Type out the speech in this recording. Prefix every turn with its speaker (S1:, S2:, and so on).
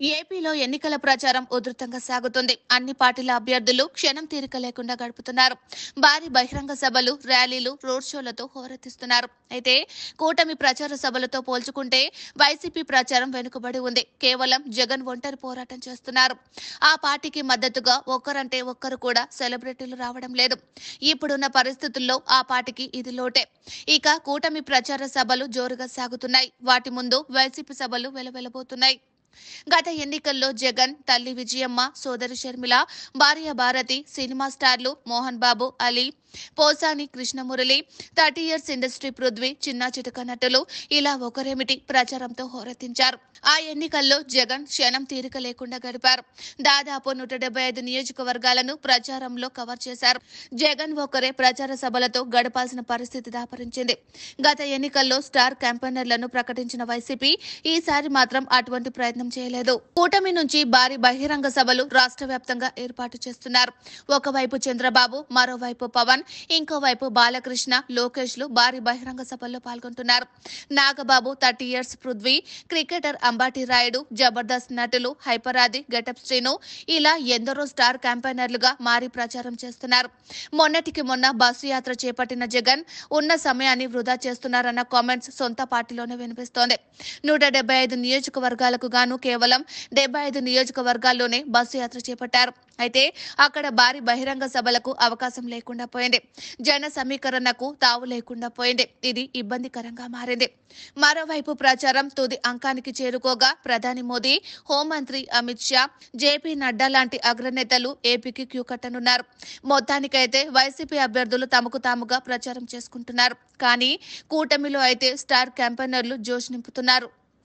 S1: ఏపీలో ఎన్నికల ప్రచారం ఉధృతంగా సాగుతుంది. అన్ని పార్టీల అభ్యర్థులు క్షణం తీరిక లేకుండా గడుపుతున్నారు. భారీ బహిరంగ సభలు, ర్యాలీలు, రోడ్ షోలతో హోరెత్తిస్తున్నారు. అయితే కూటమి ప్రచార సభలతో పోల్చుకుంటే వైసీపీ ప్రచారం వెనుకబడి ఉంది. కేవలం జగన్ ఒంటరి పోరాటం చేస్తున్నారు. ఆ పార్టీకి మద్దతుగా ఒక్కరంటే ఒక్కరు కూడా సెలబ్రిటీలు రావడం లేదు. ఇప్పుడున్న పరిస్థితుల్లో ఆ పార్టీకి ఇది లోటే. ఇక కూటమి ప్రచార సభలు జోరుగా సాగుతున్నాయి. వాటి ముందు వైసీపీ సభలు వెలవెలబోతున్నాయి. గత ఎన్నికల్లో జగన్, తల్లి విజయమ్మ, సోదరి షర్మిల, భార్య భారతి, సినిమా స్టార్లు మోహన్ బాబు, అలీ, పోసాని కృష్ణమురళి, 30 ఇయర్స్ ఇండస్ట్రీ పృథ్వీ, చిన్న చితక నటులు ఇలా ఒకరేమిటి ప్రచారంతో హోరెత్తించారు. ఆ ఎన్నికల్లో జగన్ క్షణం తీరిక లేకుండా గడిపారు. దాదాపు 175 నియోజకవర్గాలను ప్రచారంలో కవర్ చేశారు. జగన్ ఒకరే ప్రచార సభలతో గడపాల్సిన పరిస్థితి దాపరించింది. గత ఎన్నికల్లో స్టార్ క్యాంపెయినర్లను ప్రకటించిన వైసీపీ ఈసారి మాత్రం అటువంటి ప్రయత్నం చేయలేదు. కూటమి నుంచి భారీ బహిరంగ సభలు రాష్ట్ర వ్యాప్తంగా ఏర్పాటు చేస్తున్నారు. ఒకవైపు చంద్రబాబు, మరోవైపు పవన్, ఇంకోవైపు బాలకృష్ణ, లోకేష్ లు భారీ బహిరంగ సభల్లో పాల్గొంటున్నారు. నాగబాబు, 30 ఇయర్స్ పృథ్వీ, క్రికెటర్ అంబాటి రాయుడు, జబర్దస్త్ నటులు హైపరాది, గెటప్ శ్రీను ఇలా ఎందరో స్టార్ క్యాంపెయినర్లుగా మారి ప్రచారం చేస్తున్నారు. మొన్నటికి మొన్న బస్సు యాత్ర చేపట్టిన జగన్ ఉన్న సమయాన్ని వృధా చేస్తున్నారన్న కామెంట్స్ సొంత పార్టీలోనే వినిపిస్తోంది. 175 నియోజకవర్గాలకు గాను కేవలం 75 నియోజకవర్గాల్లోనే బస్సు యాత్ర చేపట్టారు. అయితే అక్కడ భారీ బహిరంగ సభలకు అవకాశం లేకుండా పోయింది. జన సమీకరణకు తావు లేకుండా పోయింది. ఇది ఇబ్బందికరంగా మారింది. మరోవైపు ప్రచారం తుది అంకానికి చేరుకోగా ప్రధాని మోదీ, హోంమంత్రి అమిత్ షా, జేపీ నడ్డా లాంటి అగ్రనేతలు ఏపీకి క్యూ కట్టనున్నారు. మొత్తానికైతే వైసీపీ అభ్యర్థులు తమకు తాముగా ప్రచారం చేసుకుంటున్నారు. కానీ కూటమిలో అయితే స్టార్ క్యాంపెయినర్లు జోష్ నింపుతున్నారు.